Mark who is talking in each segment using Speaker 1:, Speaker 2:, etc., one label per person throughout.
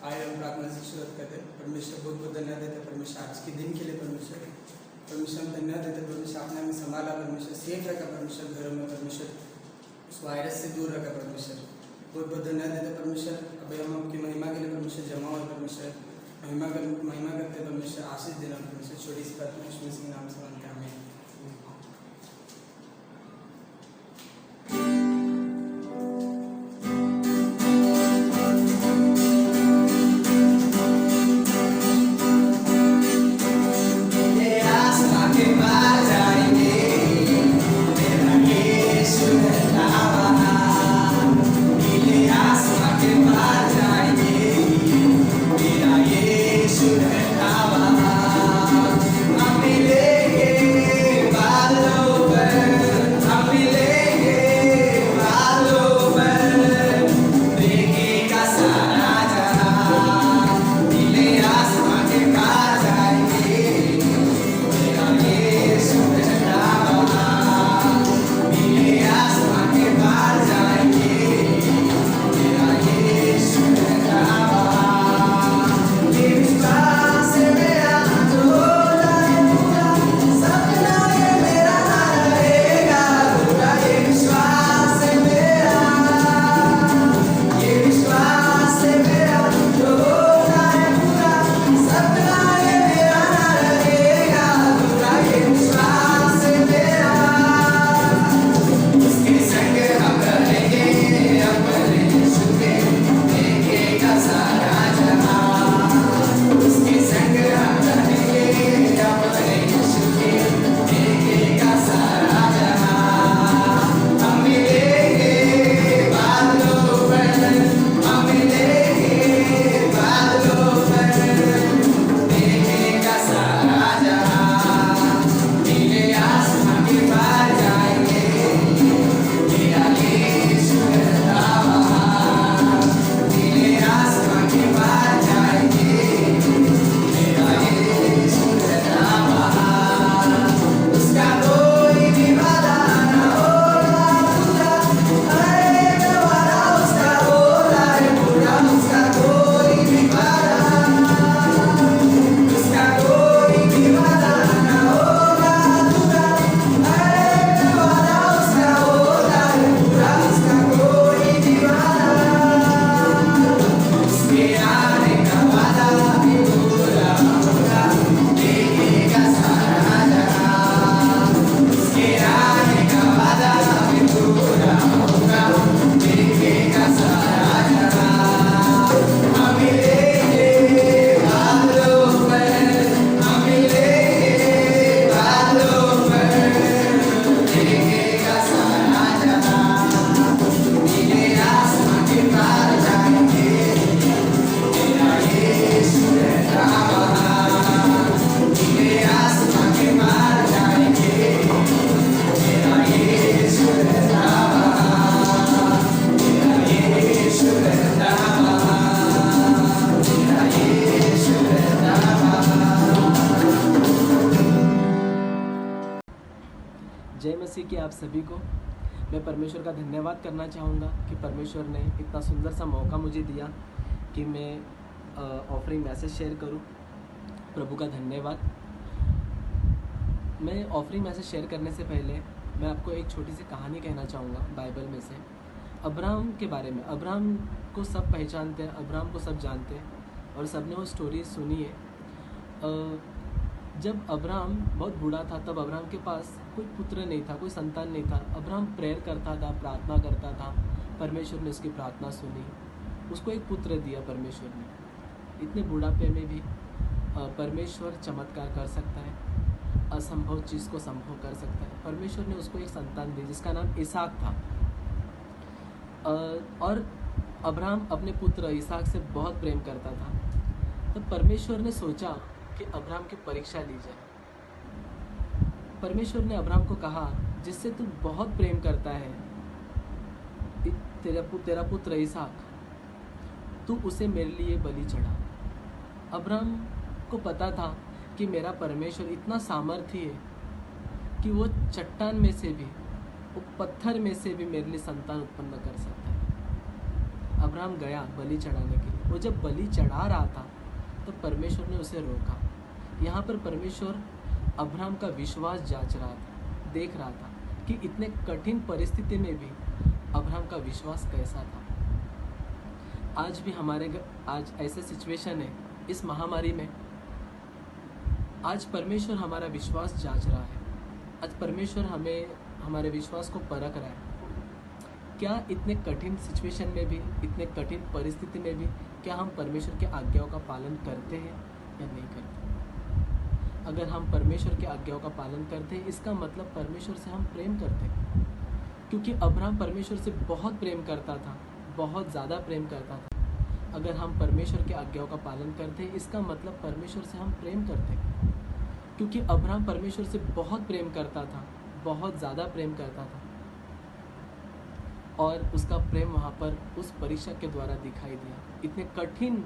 Speaker 1: आए हम प्रार्थना से शुरुआत करते हैं। परमेश्वर बहुत बहुत धन्यवाद देते हैं परमेश्वर आज के दिन के लिए। परमेश्वर हम धन्यवाद देते हैं परमेश्वर, आपने हमें संभाला परमेश्वर, सेफ रखा परमेश्वर, घरों में परमेश्वर, उस वायरस से दूर रखा परमेश्वर। बहुत बहुत धन्यवाद देते हैं परमेश्वर। अभी हम आपकी महिमा के लिए परमेश्वर जमा हुए परमेश्वर, महिमा करते हैं परमेश्वर, आशीष देना परमेश्वर। छोटी सी प्रार्थना यीशु मसीह के नाम से मांगते हैं, आमीन।
Speaker 2: जय मसीह की आप सभी को मैं परमेश्वर का धन्यवाद करना चाहूँगा कि परमेश्वर ने इतना सुंदर सा मौका मुझे दिया कि मैं ऑफरिंग मैसेज शेयर करूँ। प्रभु का धन्यवाद। मैं ऑफरिंग मैसेज शेयर करने से पहले मैं आपको एक छोटी सी कहानी कहना चाहूँगा बाइबल में से, अब्राहम के बारे में। अब्राहम को सब पहचानते हैं, अब्राहम को सब जानते हैं और सब ने वो स्टोरी सुनी है। जब अब्राहम बहुत बूढ़ा था तब अब्राहम के पास कोई पुत्र नहीं था, कोई संतान नहीं था। अब्राहम प्रेयर करता था, प्रार्थना करता था, परमेश्वर ने उसकी प्रार्थना सुनी, उसको एक पुत्र दिया परमेश्वर ने। इतने बुढ़ापे में भी परमेश्वर चमत्कार कर सकता है, असंभव चीज़ को संभव कर सकता है। परमेश्वर ने उसको एक संतान दी जिसका नाम इसहाक था। और अब्राहम अपने पुत्र इसहाक से बहुत प्रेम करता था। तब परमेश्वर ने सोचा कि अब्राहम की परीक्षा ली जाए। परमेश्वर ने अब्राहम को कहा, जिससे तू बहुत प्रेम करता है, तेरा पुत्र इसहाक, तू उसे मेरे लिए बलि चढ़ा। अब्राहम को पता था कि मेरा परमेश्वर इतना सामर्थी है कि वो चट्टान में से भी, वो पत्थर में से भी मेरे लिए संतान उत्पन्न कर सकता है। अब्राहम गया बलि चढ़ाने के लिए। वो जब बलि चढ़ा रहा था तो परमेश्वर ने उसे रोका। यहाँ पर परमेश्वर अब्राहम का विश्वास जांच रहा था, देख रहा था कि इतने कठिन परिस्थिति में भी अब्राहम का विश्वास कैसा था। आज भी आज ऐसे सिचुएशन है इस महामारी में, आज परमेश्वर हमारा विश्वास जांच रहा है। आज परमेश्वर हमें हमारे विश्वास को परख रहा है। क्या इतने कठिन सिचुएशन में भी, इतने कठिन परिस्थिति में भी क्या हम परमेश्वर के आज्ञाओं का पालन करते हैं या नहीं करते? अगर हम परमेश्वर के आज्ञाओं का पालन करते हैं, इसका मतलब परमेश्वर से हम प्रेम करते हैं। क्योंकि अब्राहम परमेश्वर से बहुत प्रेम करता था, बहुत ज़्यादा प्रेम करता था। अगर हम परमेश्वर के आज्ञाओं का पालन करते हैं, इसका मतलब परमेश्वर से हम प्रेम करते हैं। क्योंकि अब्राहम परमेश्वर से बहुत प्रेम करता था, बहुत ज़्यादा प्रेम करता था, और उसका प्रेम वहाँ पर उस परीक्षा के द्वारा दिखाई दिया। इतने कठिन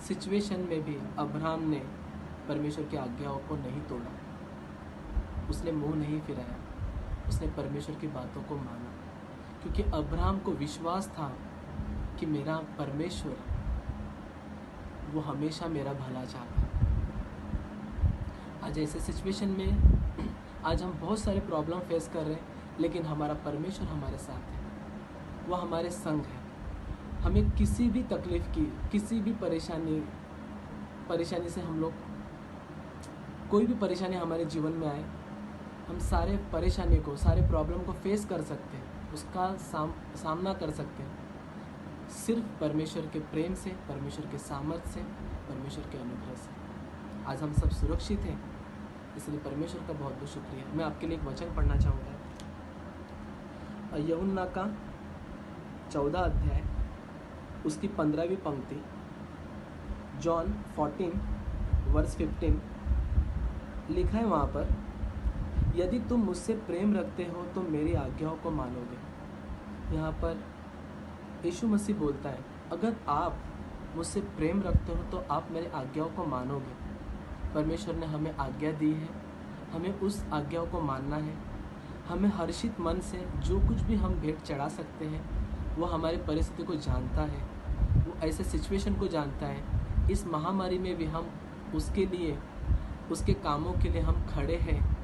Speaker 2: सिचुएशन में भी अब्राहम ने परमेश्वर की आज्ञाओं को नहीं तोड़ा, उसने मुंह नहीं फिराया, उसने परमेश्वर की बातों को माना। क्योंकि अब्राहम को विश्वास था कि मेरा परमेश्वर वो हमेशा मेरा भला चाहता है। आज ऐसे सिचुएशन में आज हम बहुत सारे प्रॉब्लम फेस कर रहे हैं, लेकिन हमारा परमेश्वर हमारे साथ है, वो हमारे संग है। हमें किसी भी तकलीफ़ की, किसी भी परेशानी से हम लोग, कोई भी परेशानी हमारे जीवन में आए, हम सारे परेशानी को, सारे प्रॉब्लम को फेस कर सकते हैं, उसका सामना कर सकते हैं सिर्फ परमेश्वर के प्रेम से, परमेश्वर के सामर्थ्य से, परमेश्वर के अनुग्रह से। आज हम सब सुरक्षित हैं, इसलिए परमेश्वर का बहुत बहुत शुक्रिया। मैं आपके लिए एक वचन पढ़ना चाहूँगा। यूहन्ना का 14 अध्याय उसकी 15वीं पंक्ति, जॉन 14 वर्स 15 लिखा है वहाँ पर, यदि तुम मुझसे प्रेम रखते हो तो मेरी आज्ञाओं को मानोगे। यहाँ पर यीशु मसीह बोलता है, अगर आप मुझसे प्रेम रखते हो तो आप मेरी आज्ञाओं को मानोगे। परमेश्वर ने हमें आज्ञा दी है, हमें उस आज्ञाओं को मानना है। हमें हर्षित मन से जो कुछ भी हम भेंट चढ़ा सकते हैं, वो हमारी परिस्थिति को जानता है, वो ऐसे सिचुएशन को जानता है। इस महामारी में भी हम उसके लिए, उसके कामों के लिए हम खड़े हैं।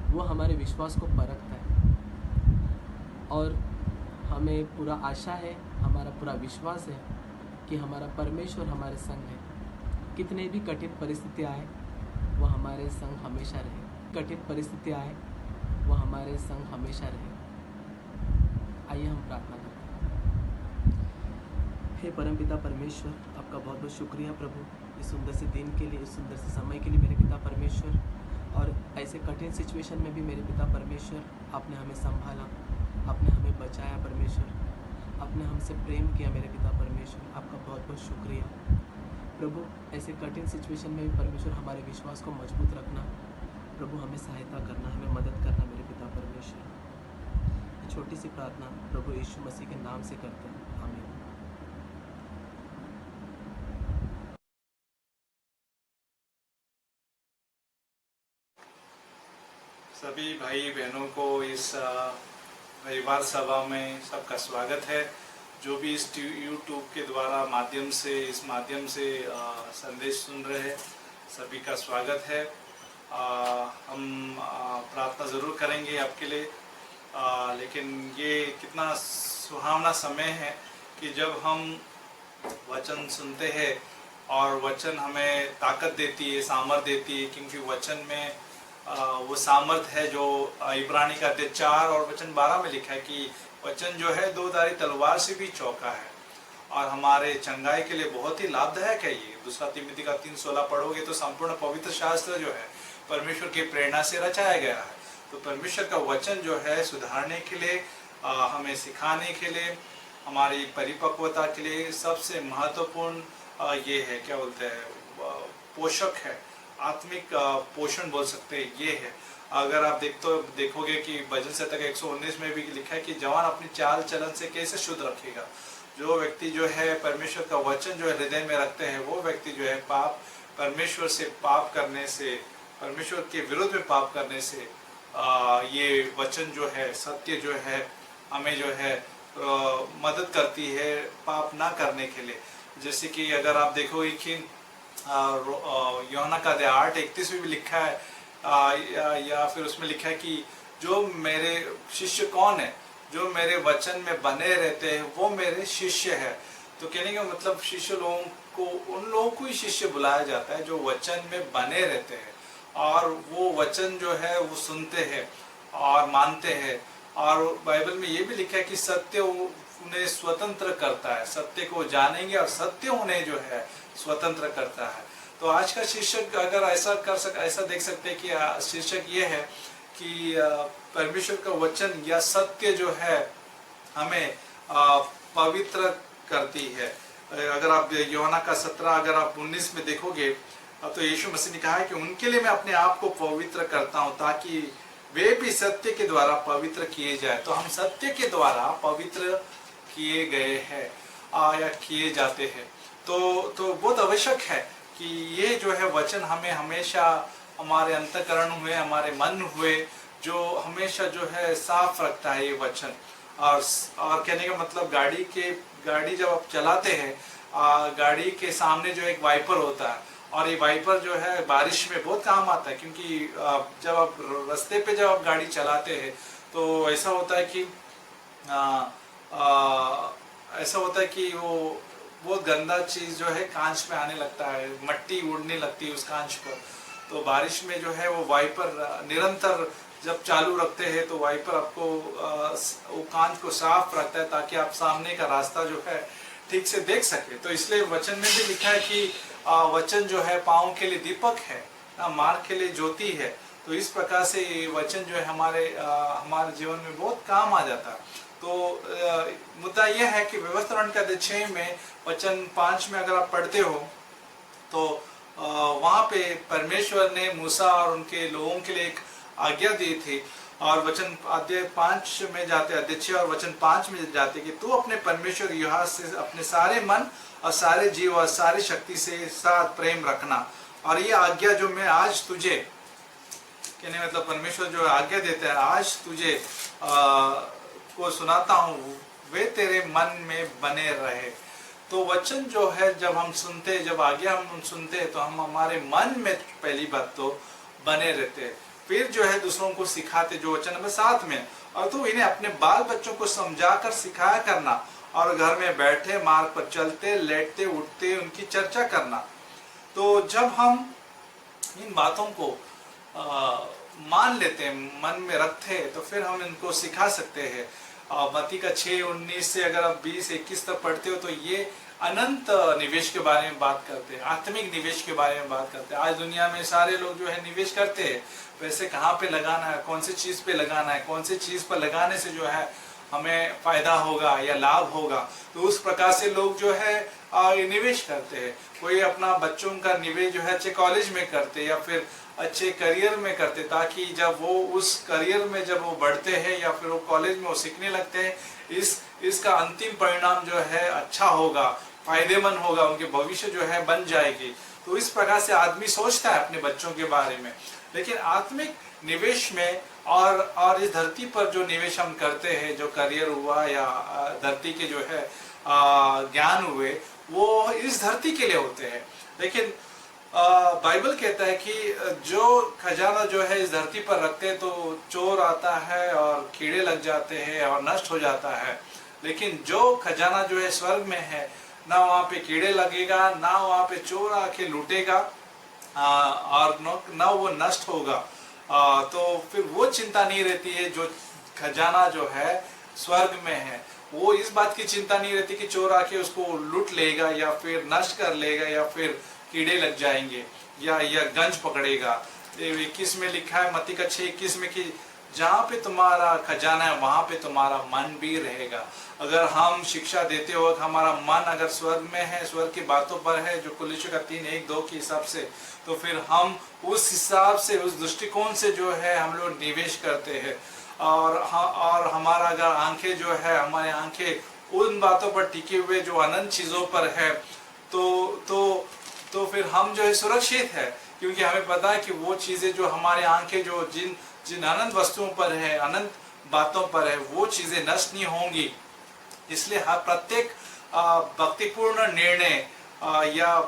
Speaker 2: वो हमारे विश्वास को परखता है, और हमें पूरा आशा है, हमारा पूरा विश्वास है कि हमारा परमेश्वर हमारे संग है। कितने भी कठिन परिस्थिति आए, वो हमारे संग हमेशा रहे। कठिन परिस्थिति आए, वो हमारे संग हमेशा रहे। आइए हम प्रार्थना करते हैं। हे परमपिता परमेश्वर, आपका बहुत बहुत शुक्रिया प्रभु, इस सुंदर से दिन के लिए, इस सुंदर से समय के लिए मेरे पिता परमेश्वर। और ऐसे कठिन सिचुएशन में भी मेरे पिता परमेश्वर, आपने हमें संभाला, आपने हमें बचाया परमेश्वर, आपने हमसे प्रेम किया मेरे पिता परमेश्वर। आपका बहुत बहुत शुक्रिया प्रभु। ऐसे कठिन सिचुएशन में भी परमेश्वर हमारे विश्वास को मजबूत रखना प्रभु, हमें सहायता करना, हमें मदद करना मेरे पिता परमेश्वर। छोटी सी प्रार्थना प्रभु यीशु मसीह के नाम से करते हैं, आमीन।
Speaker 3: सभी भाई बहनों को इस रविवार सभा में सबका स्वागत है। जो भी इस यूट्यूब के द्वारा इस माध्यम से संदेश सुन रहे हैं, सभी का स्वागत है। हम प्रार्थना ज़रूर करेंगे आपके लिए, लेकिन ये कितना सुहावना समय है कि जब हम वचन सुनते हैं और वचन हमें ताकत देती है, सामर्थ देती है, क्योंकि वचन में वो सामर्थ है जो इब्रानी का 4 और वचन 12 में लिखा है कि वचन जो है 2 धारी तलवार से भी चौका है और हमारे चंगाई के लिए बहुत ही लाभदायक है। ये 2 तिमोथी का 3:16 पढ़ोगे तो संपूर्ण पवित्र शास्त्र जो है परमेश्वर की प्रेरणा से रचाया गया है। तो परमेश्वर का वचन जो है सुधारने के लिए, हमें सिखाने के लिए, हमारी परिपक्वता के लिए सबसे महत्वपूर्ण ये है, क्या बोलते हैं, पोषक है, आत्मिक पोषण बोल सकते हैं, ये है। अगर आप देखोगे कि भजन संहिता 119 में भी लिखा है कि जवान अपनी चाल चलन से कैसे शुद्ध रखेगा। जो व्यक्ति जो है परमेश्वर का वचन जो है हृदय में रखते हैं, वो व्यक्ति जो है परमेश्वर से पाप करने से, परमेश्वर के विरुद्ध में पाप करने से, ये वचन जो है, सत्य जो है, हमें जो है मदद करती है पाप ना करने के लिए। जैसे कि अगर आप देखोगे कि यूहन्ना का अध्याय 8:31 में भी लिखा है, या फिर उसमें लिखा है कि जो मेरे शिष्य कौन है, जो मेरे वचन में बने रहते हैं वो मेरे शिष्य है। तो कहने का मतलब शिष्य लोगों को, उन लोगों को ही शिष्य बुलाया जाता है जो वचन में बने रहते हैं और वो वचन जो है वो सुनते हैं और मानते हैं। और बाइबल में ये भी लिखा है कि सत्य उन्हें स्वतंत्र करता है, सत्य को जानेंगे और सत्य उन्हें जो है स्वतंत्र करता है। तो आज का शीर्षक अगर ऐसा देख सकते हैं कि शीर्षक ये है कि परमेश्वर का वचन या सत्य जो है हमें पवित्र करती है। अगर आप यूहन्ना का 17 अगर आप 19 में देखोगे तो यीशु मसीह ने कहा है कि उनके लिए मैं अपने आप को पवित्र करता हूं ताकि वे भी सत्य के द्वारा पवित्र किए जाए। तो हम सत्य के द्वारा पवित्र किए गए हैं या किए जाते हैं। तो बहुत आवश्यक है कि ये जो है वचन हमें हमेशा हमारे अंतःकरण हुए, हमारे मन हुए, जो हमेशा जो है साफ रखता है ये वचन। और कहने का मतलब गाड़ी जब आप चलाते हैं, गाड़ी के सामने जो एक वाइपर होता है और ये वाइपर जो है बारिश में बहुत काम आता है, क्योंकि जब आप रास्ते पे जब आप गाड़ी चलाते हैं तो ऐसा होता है कि वो बहुत गंदा चीज़ जो है कांच पे आने लगता है, मट्टी उड़ने लगती है उस कांच पर। तो बारिश में जो है वो वाइपर निरंतर जब चालू रखते हैं तो वाइपर आपको वो कांच को साफ रखता है ताकि आप सामने का रास्ता जो है ठीक से देख सके। तो इसलिए वचन में भी लिखा है कि वचन जो है पाँव के लिए दीपक है, मार्ग के लिए ज्योति है। तो इस प्रकार से वचन जो है हमारे जीवन में बहुत काम आ जाता है। तो मुद्दा यह है कि व्यवस्थापन का अध्याय 6 में वचन 5 में अगर आप पढ़ते हो तो वहाँ पे परमेश्वर ने मूसा और उनके लोगों के लिए एक आज्ञा दी थी। और वचन अध्याय 5 में जाते, अध्याय 6 और वचन 5 में जाते कि तू अपने परमेश्वर यहोवा से अपने सारे मन और सारे जीव और सारी शक्ति से साथ प्रेम रखना। और ये आज्ञा जो मैं आज तुझे, कहने मतलब परमेश्वर जो आज्ञा देता है आज तुझे को सुनाता हूँ, वे तेरे मन में बने रहे। तो वचन जो है जब हम सुनते, जब आज्ञा हम सुनते हैं तो हम हमारे मन में पहली बात तो बने रहते हैं, फिर जो है दूसरों को सिखाते जो वचन में साथ में। और तो इन्हें अपने बाल बच्चों को समझाकर सिखाया करना और घर में बैठे मार्ग पर चलते लेटते उठते उनकी चर्चा करना। तो जब हम इन बातों को मान लेते हैं, मन में रखते हैं, तो फिर हम इनको सिखा सकते हैं। मत्ती का 6:19 से अगर आप 20-21 तक पढ़ते हो तो ये अनंत निवेश के बारे में बात करते हैं, आत्मिक निवेश के बारे में बात करते हैं। आज दुनिया में सारे लोग जो है निवेश करते हैं, पैसे कहाँ पे लगाना है, कौन सी चीज़ पे लगाना है, कौन सी चीज़ पर लगाने से जो है हमें फायदा होगा या लाभ होगा। तो उस प्रकार से लोग जो है निवेश करते हैं। कोई अपना बच्चों का निवेश जो है अच्छे कॉलेज में करते या फिर अच्छे करियर में करते, ताकि जब वो उस करियर में जब वो बढ़ते हैं या फिर वो कॉलेज में वो सीखने लगते हैं, इसका अंतिम परिणाम जो है अच्छा होगा, फायदेमंद होगा, उनके भविष्य जो है बन जाएगी। तो इस प्रकार से आदमी सोचता है अपने बच्चों के बारे में। लेकिन आत्मिक निवेश में और इस धरती पर जो निवेश हम करते हैं, जो करियर हुआ या धरती के जो है ज्ञान हुए, वो इस धरती के लिए होते हैं। लेकिन बाइबल कहता है कि जो खजाना जो है इस धरती पर रखते हैं तो चोर आता है और कीड़े लग जाते हैं और नष्ट हो जाता है। लेकिन जो खजाना जो है स्वर्ग में है, ना वहाँ पे कीड़े लगेगा, ना वहाँ पे चोर आके लूटेगा और ना वो नष्ट होगा। तो फिर वो चिंता नहीं रहती है। जो खजाना जो है स्वर्ग में है, वो इस बात की चिंता नहीं रहती कि चोर आके उसको लूट लेगा या फिर नष्ट कर लेगा या फिर कीड़े लग जाएंगे या गंज पकड़ेगा। 21 में लिखा है, मत्ती का 6:21 में कि जहाँ पे तुम्हारा खजाना है वहाँ पे तुम्हारा मन भी रहेगा। अगर हम शिक्षा देते हो हमारा मन अगर स्वर्ग में है, स्वर्ग की बातों पर है, जो कुलिशों का 3:1-2 के हिसाब से, तो फिर हम उस हिसाब से, उस दृष्टिकोण से जो है हम लोग निवेश करते हैं। और हमारा अगर आंखें जो है, हमारी आंखें उन बातों पर टिके हुए जो अनंत चीज़ों पर है, तो फिर हम जो है सुरक्षित है, क्योंकि हमें पता है कि वो चीज़ें जो हमारे आंखें जो जिन अनंत वस्तुओं पर है, अनंत बातों पर है, वो चीज़ें नष्ट नहीं होंगी। इसलिए हर प्रत्येक भक्तिपूर्ण निर्णय या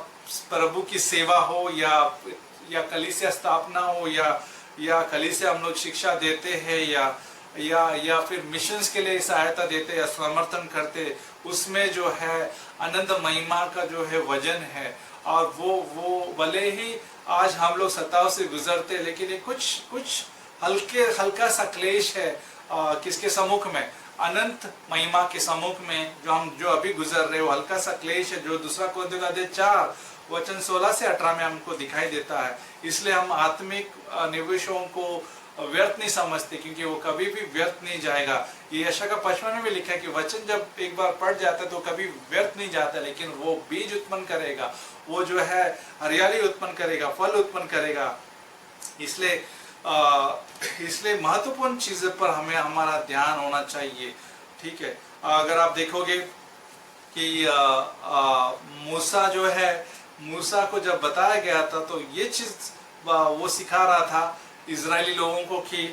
Speaker 3: प्रभु की सेवा हो या कलीसिया स्थापना हो या कलीसिया हम लोग शिक्षा देते हैं या फिर मिशंस के लिए सहायता देते या समर्थन करते, उसमें जो है अनंत महिमा का जो है वजन है। और वो भले ही आज हम लोग सताव से गुजरते, लेकिन ये कुछ हल्का सा क्लेश है किसके सम्मुख में, अनंत महिमा के सम्मुख में जो अभी गुजर रहे हो हल्का सा क्लेश है, जो दूसरा कोरिन्थियों का अध्याय 4 वचन 16 से 18 में हमको दिखाई देता है। इसलिए हम आत्मिक निवेशों को व्यर्थ नहीं समझते, क्योंकि वो कभी भी व्यर्थ नहीं जाएगा। ये यशायाह का 55 में भी लिखा है कि वचन जब एक बार पड़ जाता है तो कभी व्यर्थ नहीं जाता, लेकिन वो बीज उत्पन्न करेगा, वो जो है हरियाली उत्पन्न करेगा, फल उत्पन्न करेगा। इसलिए महत्वपूर्ण चीज़ों पर हमें हमारा ध्यान होना चाहिए। ठीक है, अगर आप देखोगे कि मूसा जो है, मूसा को जब बताया गया था तो ये चीज़ वो सिखा रहा था इजरायली लोगों को कि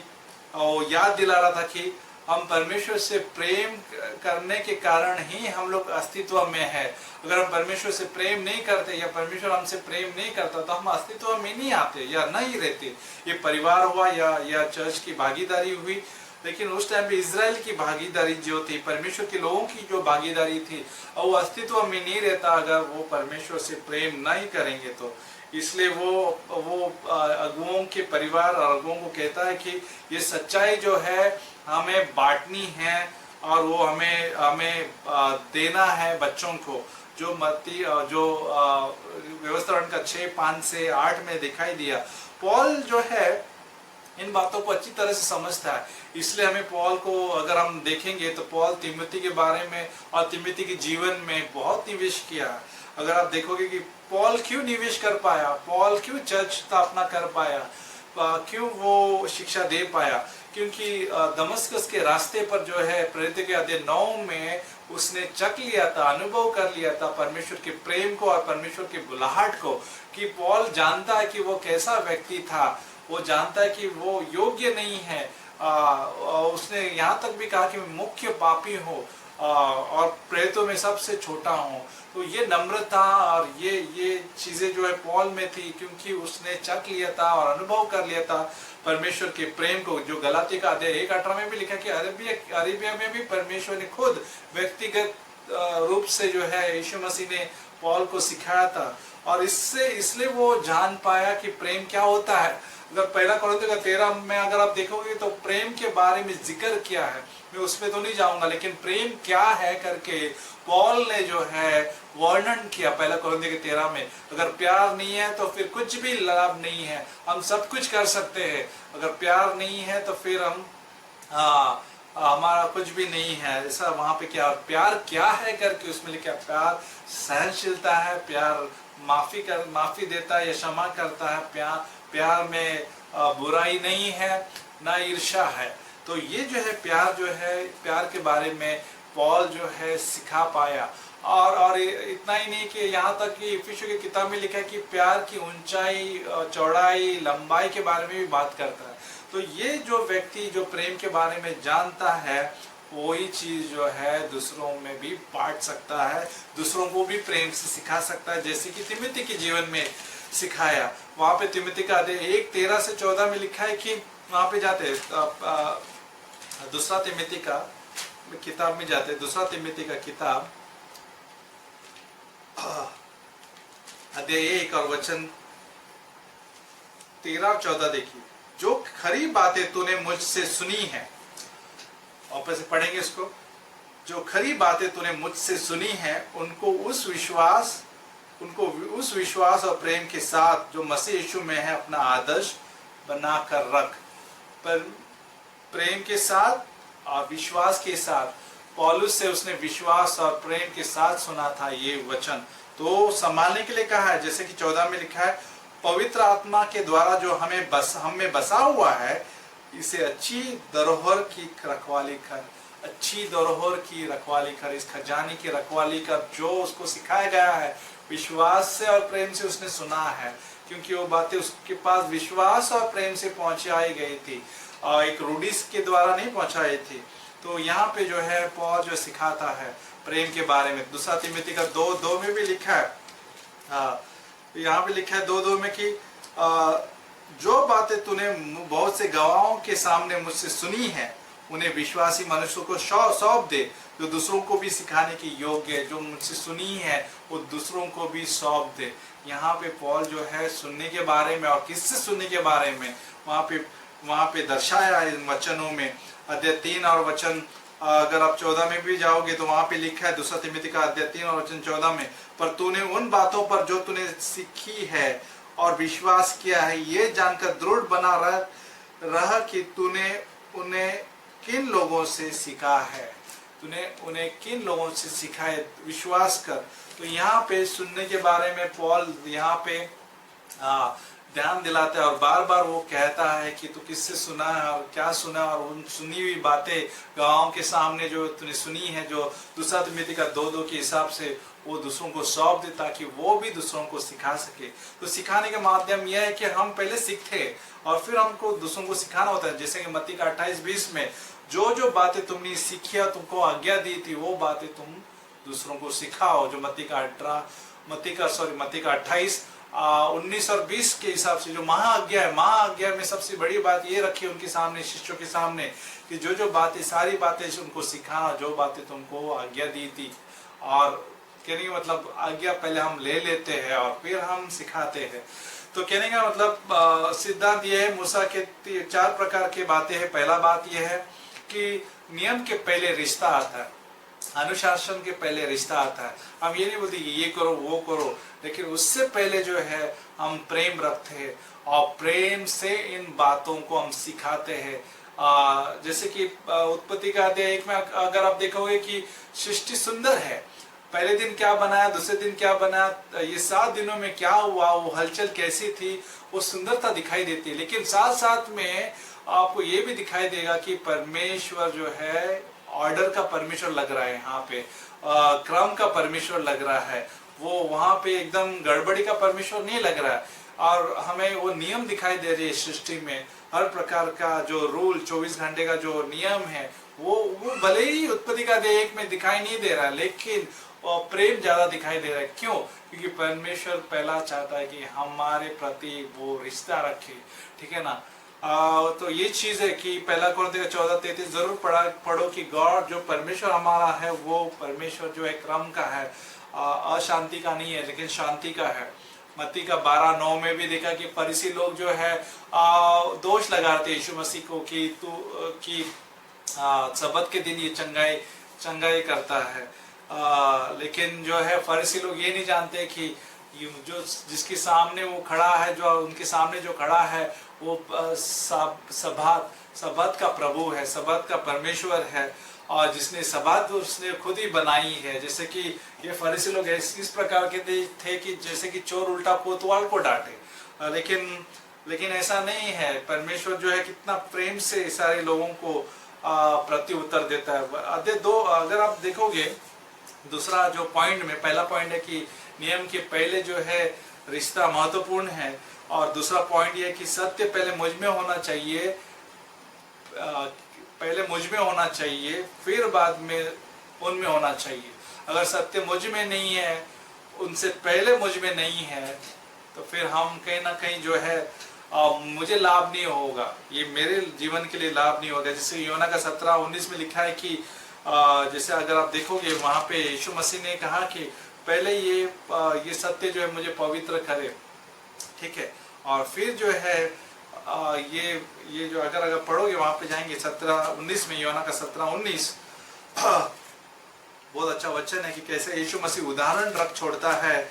Speaker 3: वो याद दिला रहा था कि हम परमेश्वर से प्रेम करने के कारण ही हम लोग अस्तित्व में है। अगर हम परमेश्वर से प्रेम नहीं करते या परमेश्वर हमसे प्रेम नहीं करता तो हम अस्तित्व में नहीं आते या नहीं रहते। ये परिवार हुआ या चर्च की भागीदारी हुई, लेकिन उस टाइम पे इजराइल की भागीदारी जो थी, परमेश्वर के लोगों की जो भागीदारी थी, वो अस्तित्व में नहीं रहता अगर वो परमेश्वर से प्रेम नहीं करेंगे तो। इसलिए वो अगुओं के परिवार और अगुओं को कहता है कि ये सच्चाई जो है हमें बांटनी है और वो हमें देना है बच्चों को, जो व्यवस्थापन का 6:5 से 8 में दिखाई दिया। पॉल जो है इन बातों को अच्छी तरह से समझता है, इसलिए हमें पॉल को अगर हम देखेंगे तो पॉल तिमोथी के बारे में और तिमोथी के जीवन में बहुत निवेश किया। अगर आप देखोगे कि पॉल क्यों निवेश कर पाया, पॉल क्यों चर्च स्थापना कर पाया, क्यों वो शिक्षा दे पाया, क्योंकि दमस्कस के रास्ते पर जो है प्रेरित के अध्याय 9 में उसने चख लिया था, अनुभव कर लिया था परमेश्वर के प्रेम को और परमेश्वर की बुलाहट को, कि पॉल जानता है कि वो कैसा व्यक्ति था, वो जानता है कि वो योग्य नहीं है। उसने यहाँ तक भी कहा कि मैं मुख्य पापी हूँ और प्रेरितों में सबसे छोटा हूँ। तो ये नम्रता और ये चीज़ें जो है पॉल में थी, क्योंकि उसने चख लिया था और अनुभव कर लिया था परमेश्वर के प्रेम को, जो गलाती का अध्याय 1:18 में भी लिखा कि अरेबिया में भी परमेश्वर ने खुद व्यक्तिगत रूप से जो है यीशु मसीह ने पॉल को सिखाया था। और इसलिए वो जान पाया कि प्रेम क्या होता है। अगर पहला कोरिन्थियों का 13 में अगर आप देखोगे तो प्रेम के बारे में जिक्र किया है, मैं उसमें तो नहीं जाऊंगा, लेकिन प्रेम क्या है करके पॉल ने जो है वर्णन किया पहला कोरिन्थियों के 13 में। अगर प्यार नहीं है तो फिर कुछ भी लाभ नहीं है, हम सब कुछ कर सकते हैं, अगर प्यार नहीं है तो फिर हम हमारा कुछ भी नहीं है। ऐसा वहाँ पे क्या प्यार क्या है करके उसमें लिखा, प्यार सहनशीलता है, प्यार माफी देता है या क्षमा करता है, प्यार में बुराई नहीं है, ना ईर्ष्या है। तो ये जो है प्यार के बारे में पॉल जो है सिखा पाया। और इतना ही नहीं कि यहाँ तक कि इफिसियों की किताब में लिखा है कि प्यार की ऊंचाई, चौड़ाई, लंबाई के बारे में भी बात करता है। तो ये जो व्यक्ति जो प्रेम के बारे में जानता है, वही चीज जो है दूसरों में भी बांट सकता है, दूसरों को भी प्रेम से सिखा सकता है, जैसे कि तिमोथी के जीवन में सिखाया। वहाँ पे तिमोथी का अध्याय 1:13 से 14 में लिखा है कि वहाँ पे जाते दूसरा तिमोथी का किताब में जाते, दूसरा तिमोथी का किताब अध्याय 1 और वचन 13 और 14 देखिए। जो खरी बातें तूने मुझसे सुनी है, वापस से पढ़ेंगे इसको, जो खरी बातें तूने मुझसे सुनी है उनको उस विश्वास और प्रेम के साथ जो मसीह यीशु में है अपना आदर्श बना कर रख। पर प्रेम के साथ और विश्वास के साथ, पौलुस से उसने विश्वास और प्रेम के साथ सुना था ये वचन, तो संभालने के लिए कहा है। जैसे कि 14 में लिखा है, पवित्र आत्मा के द्वारा जो हमें बसा हुआ है, इसे अच्छी धरोहर की रखवाली कर, अच्छी धरोहर की रखवाली कर, इस खजाने की रखवाली कर जो उसको सिखाया गया है विश्वास से और प्रेम से उसने सुना है, क्योंकि वो बातें उसके पास विश्वास और प्रेम से पहुंचाई गई थी और एक रूढ़ी के द्वारा नहीं पहुंचाई थी। तो यहाँ पे जो है पौल जो सिखाता है, प्रेम के बारे में। दूसरा तिमोथी का 2:2 में भी लिखा है, यहाँ पे लिखा है 2:2 में कि जो बातें तूने बहुत से गवाहों के सामने मुझसे सुनी है उन्हें विश्वासी मनुष्यों को सौंप दे, जो दूसरों को भी सिखाने की योग्य है। जो मुझसे सुनी है वो दूसरों को भी सौंप दे। यहाँ पे पॉल जो है सुनने के बारे में और किससे सुनने के बारे में वहाँ पे दर्शाया है इन वचनों में। अध्याय 3 और वचन अगर आप 14 में भी जाओगे तो वहाँ पे लिखा है, दूसरा तिमोथी का अध्याय 3 और वचन 14 में, पर तूने उन बातों पर जो तूने सीखी है और विश्वास किया है ये जानकर दृढ़ बना रह कि तूने उन्हें किन लोगों से सीखा है, तूने उन्हें किन लोगों से सीखा है, विश्वास कर। तो यहाँ पे सुनने के बारे में पॉल यहाँ पे ध्यान दिलाता है और बार बार वो कहता है कि तू किससे सुना है और क्या सुना, और उन सुनी हुई बातें गवाहों के सामने जो तूने सुनी है, जो दूसरा तिमोथी का 2:2 के हिसाब से वो दूसरों को सौंप दे ताकि वो भी दूसरों को सिखा सके। तो सिखाने का माध्यम यह है कि हम पहले सीखते और फिर हमको दूसरों को सिखाना होता है। जैसे कि मत्ती का 28:20 में जो बातें तुमने सीखी और तुमको आज्ञा दी थी वो बातें तुम दूसरों को सिखाओ। जो मत्ती का 28:19 और 20 के हिसाब से जो महाआज्ञा है, महाआज्ञा में सबसे बड़ी बात ये रखी उनके सामने, शिष्यों के सामने, कि जो बातें, सारी बातें उनको सिखाना, जो बातें तुमको आज्ञा दी थी। और कहने का मतलब आज्ञा पहले हम ले लेते हैं और फिर हम सिखाते हैं। तो कहने का मतलब सिद्धांत ये है, मूसा के 4 प्रकार की बातें हैं। पहला बात यह है कि नियम के पहले रिश्ता आता है, अनुशासन के पहले रिश्ता आता है। हम ये नहीं बोलते ये करो वो करो, लेकिन उससे पहले जो है हम प्रेम रखते हैं और प्रेम से इन बातों को हम सिखाते हैं। जैसे कि उत्पत्ति का अध्याय 1 में अगर आप देखोगे कि सृष्टि सुंदर है, पहले दिन क्या बनाया, दूसरे दिन क्या बनाया, ये 7 दिनों में क्या हुआ, वो हलचल कैसी थी, वो सुंदरता दिखाई देती है। लेकिन साथ साथ में आपको ये भी दिखाई देगा कि परमेश्वर जो है ऑर्डर का परमेश्वर लग रहा है, यहाँ पे क्रम का परमेश्वर लग रहा है, वो वहाँ पे एकदम गड़बड़ी का परमेश्वर नहीं लग रहा है। और हमें वो नियम दिखाई दे रही है सृष्टि में, हर प्रकार का जो रूल, 24 घंटे का जो नियम है वो भले ही उत्पत्ति का अध्याय 1 में दिखाई नहीं दे रहा है, लेकिन प्रेम ज्यादा दिखाई दे रहा है। क्यों? क्योंकि परमेश्वर पहला चाहता है कि हमारे प्रति वो रिश्ता रखे, ठीक है ना। तो ये चीज है कि पहला कोरिन्थियों 14:33 जरूर पढ़ो कि गॉड जो परमेश्वर हमारा है वो परमेश्वर जो है क्रम का है, अशांति का नहीं है लेकिन शांति का है। मत्ती का 12:9 में भी देखा कि फरीसी लोग जो है दोष लगाते यीशु मसीह को कि सबत के दिन ये चंगाई करता है, लेकिन जो है फरीसी लोग ये नहीं जानते कि जो जिसके सामने वो खड़ा है, जो उनके सामने जो खड़ा है वो सबत का प्रभु है, सबत का परमेश्वर है, और जिसने सबत उसने खुद ही बनाई है। जैसे कि ये फरीसी लोग इस प्रकार के थे कि जैसे कि चोर उल्टा कोतवाल को डांटे, लेकिन ऐसा नहीं है। परमेश्वर जो है कितना प्रेम से सारे लोगों को प्रति उत्तर देता है। अध्याय 2 अगर आप देखोगे, दूसरा जो पॉइंट में, पहला पॉइंट है कि नियम के पहले जो है रिश्ता महत्वपूर्ण है, और दूसरा पॉइंट ये है कि सत्य पहले मुझ में होना चाहिए, पहले मुझ में होना चाहिए फिर बाद में उनमें होना चाहिए। अगर सत्य मुझ में नहीं है, उनसे पहले मुझ में नहीं है, तो फिर हम कहीं ना कहीं जो है मुझे लाभ नहीं होगा, ये मेरे जीवन के लिए लाभ नहीं होगा। जैसे योना का 17:19 में लिखा है कि जैसे अगर आप देखोगे वहाँ पे यीशु मसीह ने कहा कि पहले ये सत्य जो है मुझे पवित्र करे, ठीक है, और फिर जो है ये जो अगर पढ़ोगे वहाँ पे जाएंगे 17:19 में, योना का 17:19 बहुत अच्छा वचन है कि कैसे यीशु मसीह उदाहरण रख छोड़ता है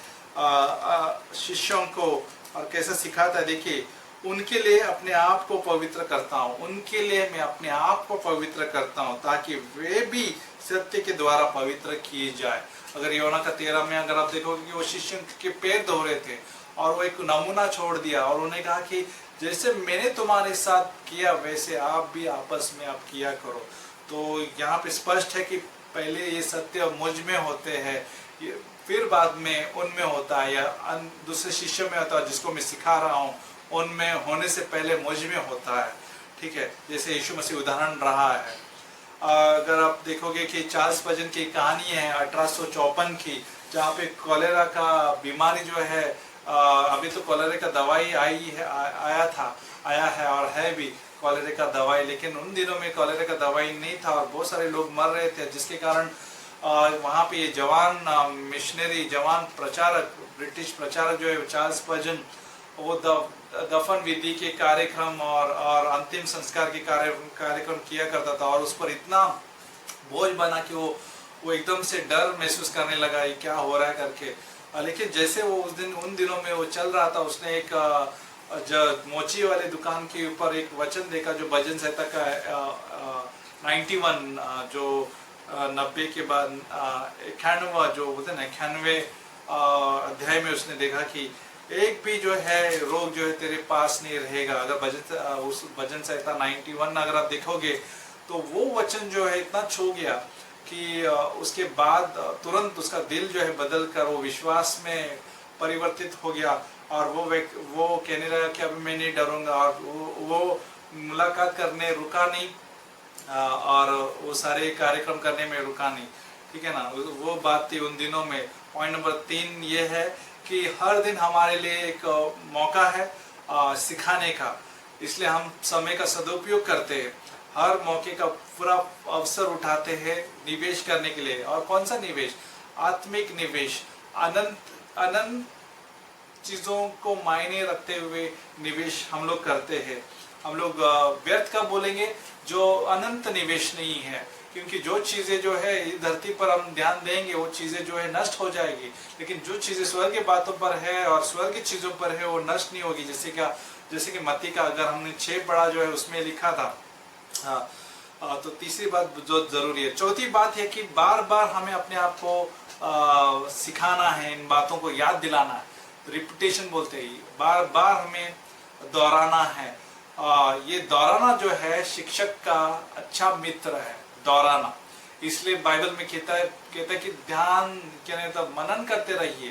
Speaker 3: शिष्यों को और कैसे सिखाता है। देखिए, उनके लिए अपने आप को पवित्र करता हूँ, उनके लिए मैं अपने आप को पवित्र करता हूँ ताकि वे भी सत्य के द्वारा पवित्र किए जाए। अगर योना का 13 में अगर आप देखोगे कि वो शिष्यों के पैर धो रहे थे और वो एक नमूना छोड़ दिया और उन्होंने कहा कि जैसे मैंने तुम्हारे साथ किया वैसे आप भी आपस में आप किया करो। तो यहाँ पे स्पष्ट है कि पहले ये सत्य मुझ में होते हैं, फिर बाद में उनमें होता है, या दूसरे शिष्य में होता है जिसको मैं सिखा रहा हूँ, उनमें होने से पहले मुझ में होता है, ठीक है, जैसे यीशु मसीह उदाहरण रहा है। अगर आप देखोगे कि चार्ल्स स्पर्जन की कहानी है 1854 की, जहाँ पे कॉलेरा का बीमारी जो है, अभी तो कॉलेरा का दवाई आया है और है भी कॉलेरा का दवाई, लेकिन उन दिनों में कॉलेरा का दवाई नहीं था और बहुत सारे लोग मर रहे थे, जिसके कारण वहाँ पे ये जवान मिशनरी, जवान प्रचारक, ब्रिटिश प्रचारक जो है चार्ल्स स्पर्जन, वो दफन विधि के कार्यक्रम और अंतिम संस्कार के कार्यक्रम किया करता था। और उस पर इतना बोझ बना कि वो एकदम से डर महसूस करने लगा ये क्या हो रहा है करके। लेकिन जैसे वो उन दिनों में वो चल रहा था, उसने एक मोची वाले दुकान के ऊपर एक वचन देखा जो भजन संहिता का 91 जो 90 के बाद 91 जो बोलते हैं 91 अध्याय में उसने देखा कि एक भी जो है रोग जो है तेरे पास नहीं रहेगा। अगर उस भजन संहिता 91 अगर आप देखोगे तो वो वचन जो है इतना छू गया कि उसके बाद तुरंत उसका दिल जो है बदल कर वो विश्वास में परिवर्तित हो गया और वो कहने लगा कि अब मैं नहीं डरूंगा। और वो मुलाकात करने रुका नहीं और वो सारे कार्यक्रम करने में रुका नहीं, ठीक है ना। वो बात थी उन दिनों में। पॉइंट नंबर 3 ये है कि हर दिन हमारे लिए एक मौका है सिखाने का, इसलिए हम समय का सदुपयोग करते हैं, हर मौके का पूरा अवसर उठाते हैं निवेश करने के लिए। और कौन सा निवेश? आत्मिक निवेश, अनंत चीज़ों को मायने रखते हुए निवेश हम लोग करते हैं। हम लोग व्यर्थ का बोलेंगे जो अनंत निवेश नहीं है, क्योंकि जो चीज़ें जो है इस धरती पर हम ध्यान देंगे वो चीज़ें जो है नष्ट हो जाएगी, लेकिन जो चीज़ें स्वर्ग की बातों पर है और स्वर्ग की चीज़ों पर है वो नष्ट नहीं होगी। जैसे कि मत्ती का अगर हमने 6 पढ़ा जो है उसमें लिखा था। तो तीसरी बात जो जरूरी है। चौथी बात है कि बार बार हमें अपने आप को सिखाना है, इन बातों को याद दिलाना है। रिपीटेशन बोलते हैं, बार बार हमें दोहराना है। ये दोहराना जो है शिक्षक का अच्छा मित्र है, दोहराना। इसलिए बाइबल में कहता है कि ध्यान कहने तो मनन करते रहिए,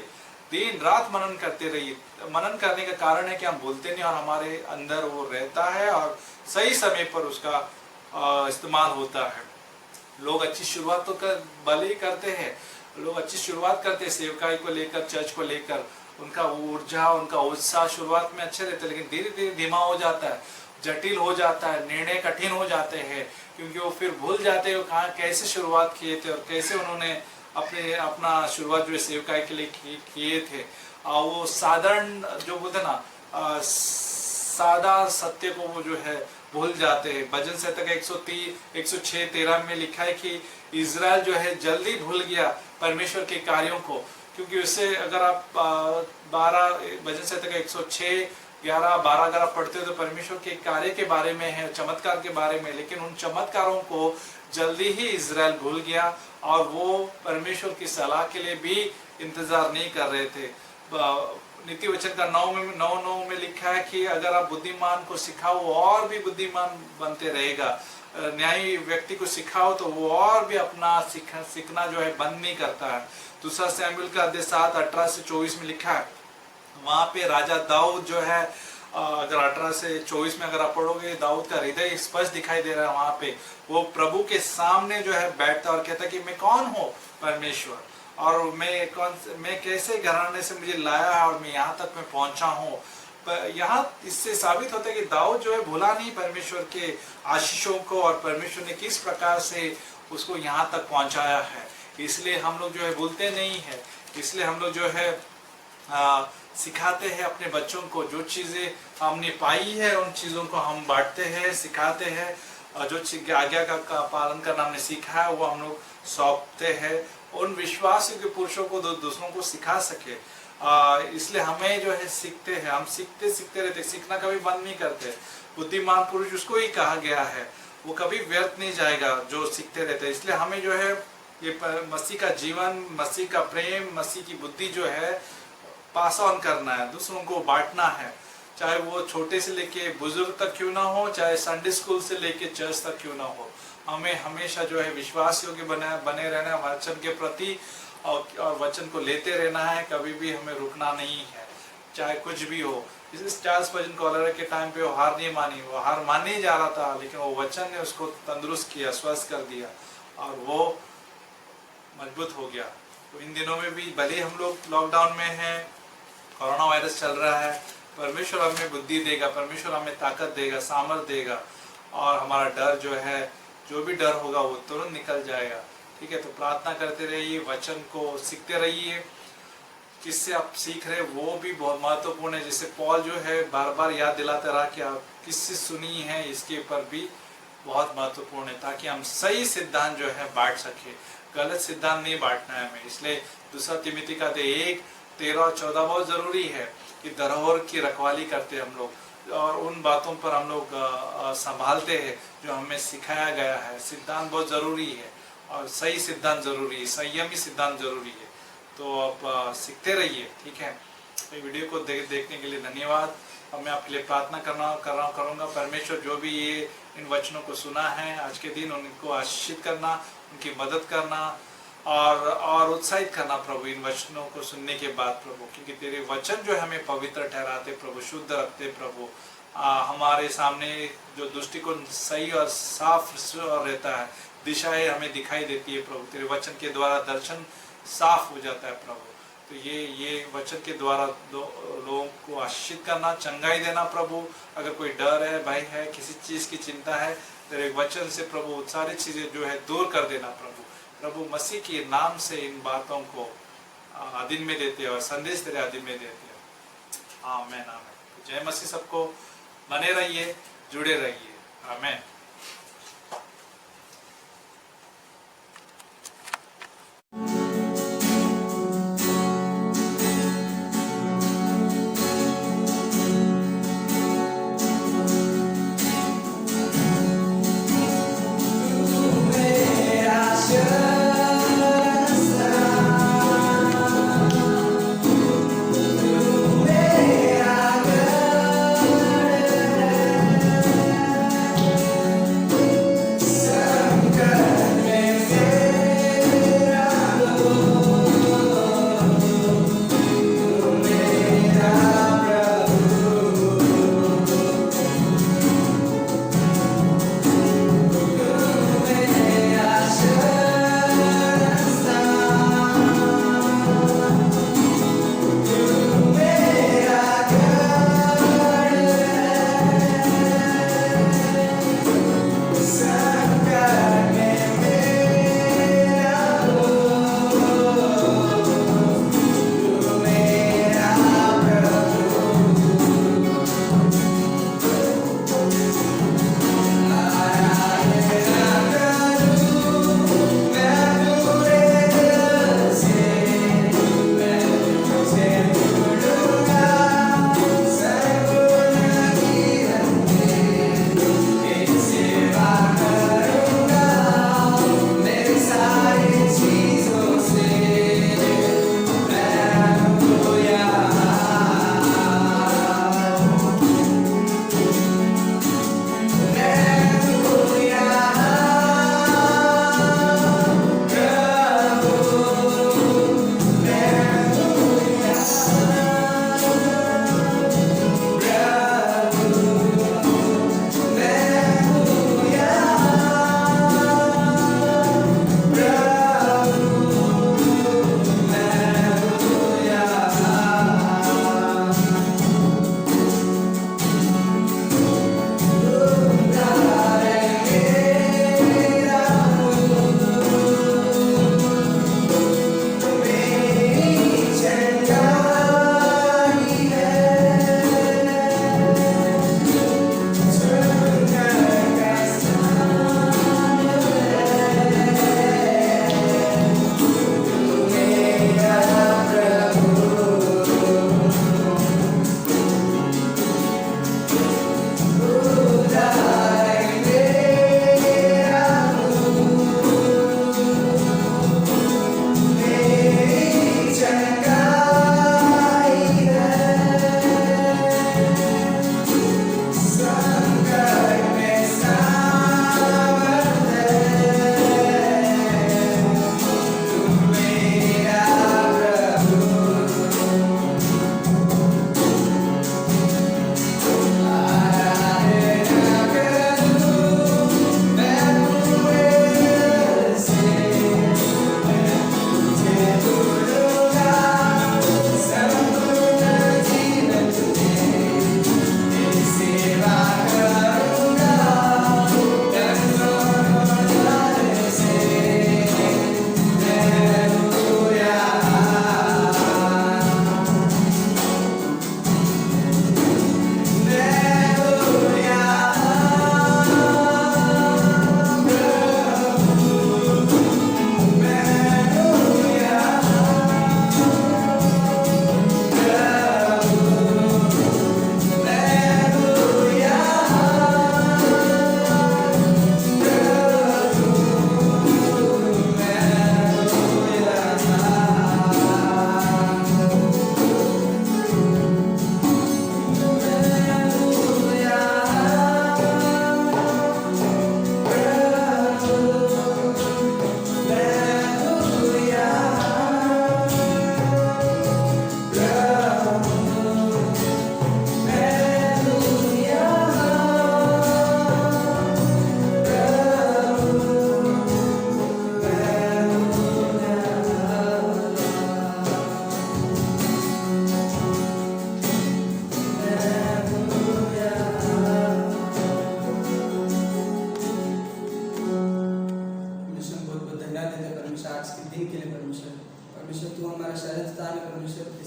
Speaker 3: दिन रात मनन करते रहिए। मनन करने का कारण है कि हम भूलते नहीं और हमारे अंदर वो रहता है और सही समय पर उसका इस्तेमाल होता है। लोग अच्छी शुरुआत तो भले ही करते हैं, लोग अच्छी शुरुआत करते हैं सेवकाई को लेकर, चर्च को लेकर, उनका ऊर्जा, उनका उत्साह शुरुआत में अच्छे रहते हैं, लेकिन धीरे धीरे धीमा हो जाता है, जटिल हो जाता है, निर्णय कठिन हो जाते हैं, क्योंकि वो फिर भूल जाते हैं कहाँ कैसे शुरुआत किए थे और कैसे उन्होंने अपना शुरुआत जो सेवकाई के लिए किए थे। वो साधारण जो बोलते ना सादा सत्य को वो जो है भूल जाते हैं। भजन संहिता का 106:13 में लिखा है कि इज़राइल जो है जल्दी भूल गया परमेश्वर के कार्यों को, क्योंकि उससे अगर आप 12 भजन संहिता का 106:11-12 अगर आप पढ़ते हो तो परमेश्वर के कार्य के बारे में है, चमत्कार के बारे में, लेकिन उन चमत्कारों को जल्दी ही इज़राइल भूल गया और वो परमेश्वर की सलाह के लिए भी इंतजार नहीं कर रहे थे। नीति वचन का 9:9 में लिखा है कि अगर आप बुद्धिमान को सिखाओ वो और भी बुद्धिमान बनते रहेगा, न्यायी व्यक्ति को सिखाओ तो वो और भी अपना सीखना जो है बंद नहीं करता है। दूसरा शमूएल का अध्याय 7:18-24 में लिखा है, वहाँ पे राजा दाऊद जो है अगर 18-24 में अगर आप पढ़ोगे, दाऊद का हृदय स्पष्ट दिखाई दे रहा है। वहाँ पे वो प्रभु के सामने जो है बैठता और कहता कि मैं कौन हूँ परमेश्वर, और मैं कैसे घराने से मुझे लाया है और मैं यहाँ तक मैं पहुँचा हूँ। यहाँ इससे साबित होता है कि दाऊद जो है भूला नहीं परमेश्वर के आशीषों को और परमेश्वर ने किस प्रकार से उसको यहाँ तक पहुँचाया है। इसलिए हम लोग जो है भूलते नहीं है, इसलिए हम लोग जो है सिखाते हैं अपने बच्चों को। जो चीज़ें हमने पाई है उन चीज़ों को हम बांटते हैं, सिखाते हैं, और जो आज्ञा का पालन करना हमने सीखा है वो हम लोग सौंपते हैं उन विश्वासी के पुरुषों को दूसरों को सिखा सके। इसलिए हमें जो है सीखते हैं, हम सीखते रहते, सीखना कभी बंद नहीं करते। बुद्धिमान पुरुष उसको ही कहा गया है, वो कभी व्यर्थ नहीं जाएगा जो सीखते रहते। इसलिए हमें जो है ये मसीह का जीवन, मसीह का प्रेम, मसीह की बुद्धि जो है पास ऑन करना है, दूसरों को बांटना है, चाहे वो छोटे से लेके बुजुर्ग तक क्यों ना हो, चाहे संडे स्कूल से लेके चर्च तक क्यों ना हो। हमें हमेशा जो है विश्वास योग्य बने रहना है वचन के प्रति, और वचन को लेते रहना है, कभी भी हमें रुकना नहीं है। चाहे कुछ भी हो। इस चार्ल्स स्पर्जन कॉलरा के टाइम पे वो हार नहीं मानी, वो हार मानने ही जा रहा था, लेकिन वो वचन ने उसको तंदुरुस्त किया, स्वस्थ कर दिया और वो मजबूत हो गया। तो इन दिनों में भी भले हम लोग लॉकडाउन में हैं, कोरोना वायरस चल रहा है, परमेश्वर हमें बुद्धि देगा, परमेश्वर हमें ताकत देगा, सामर्थ देगा और हमारा डर जो है, जो भी डर होगा वो तुरंत निकल जाएगा। ठीक है, तो प्रार्थना करते रहिए, वचन को सीखते रहिए। किससे आप सीख रहे वो भी बहुत महत्वपूर्ण है। जैसे पॉल जो है बार बार याद दिलाता रहा कि आप किससे सुनी है, इसके ऊपर भी बहुत महत्वपूर्ण है, ताकि हम सही सिद्धांत जो है बांट सके। गलत सिद्धांत नहीं बांटना है हमें। इसलिए दूसरा तिमोथी का 1:13-14 बहुत ज़रूरी है कि धरोहर की रखवाली करते हम लोग और उन बातों पर हम लोग संभालते हैं जो हमें सिखाया गया है। सिद्धांत बहुत ज़रूरी है और सही सिद्धांत ज़रूरी है, संयमी सिद्धांत ज़रूरी है। तो आप सीखते रहिए। ठीक है, तो वीडियो को देखने के लिए धन्यवाद। और मैं आपके लिए प्रार्थना करूँगा परमेश्वर जो भी ये इन वचनों को सुना है आज के दिन, उनको आशीषित करना, उनकी मदद करना और उत्साहित करना प्रभु इन वचनों को सुनने के बाद प्रभु, क्योंकि तेरे वचन जो हमें पवित्र ठहराते प्रभु, शुद्ध रखते प्रभु। हमारे सामने जो दृष्टिकोण सही और साफ रहता है, दिशाएं हमें दिखाई देती है प्रभु। तेरे वचन के द्वारा दर्शन साफ हो जाता है प्रभु। तो ये वचन के द्वारा लोगों को आशीषित करना, चंगाई देना प्रभु। अगर कोई डर है, भय है, किसी चीज़ की चिंता है, तेरे वचन से प्रभु सारी चीज़ें जो है दूर कर देना प्रभु। प्रभु मसीह के नाम से इन बातों को अधीन में देते हैं और संदेश तेरे अधीन में देते हैं। आमीन आमीन। जय मसीह। सबको बने रहिए, जुड़े रहिए। आमीन।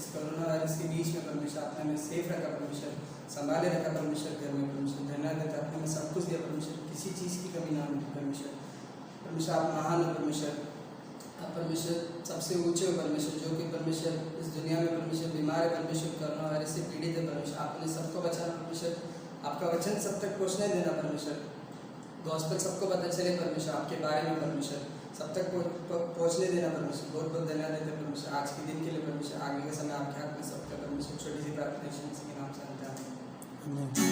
Speaker 1: इस कोरोना वायरस के बीच में परमेश्वर आपने हमें सेफ रखा, परमेश्वर संभाले रखा, परमेश्वर घर में परमेश्वर धन्यवाद देता आपने हमें सब कुछ दिया परमेश्वर, किसी चीज़ की कमी ना होगी परमेश्वर। परमेश्वर आप महान हो परमेश्वर, आप परमेश्वर सबसे ऊंचे हो परमेश्वर, जो कि परमेश्वर इस दुनिया में परमेश्वर बीमार है परमेश्वर, कोरोना वायरस से पीड़ित है परमेश्वर, आपने सबको बचाना परमेश्वर, आपका वचन सब तक पहुँचने देना परमेश्वर, गॉस्पेल सबको पता चले परमेश्वर आपके बारे में परमेश्वर, सब तक पहुँचने देना परमेश्वर। बहुत बहुत धन्यवाद देते हैं परमेश्वर आज के दिन के लिए परमेश्वर, आगे का समय आपके हाथ में सबका परमेश्वर। छोटी सी प्रार्थना यीशु मसीह के नाम से आते हैं।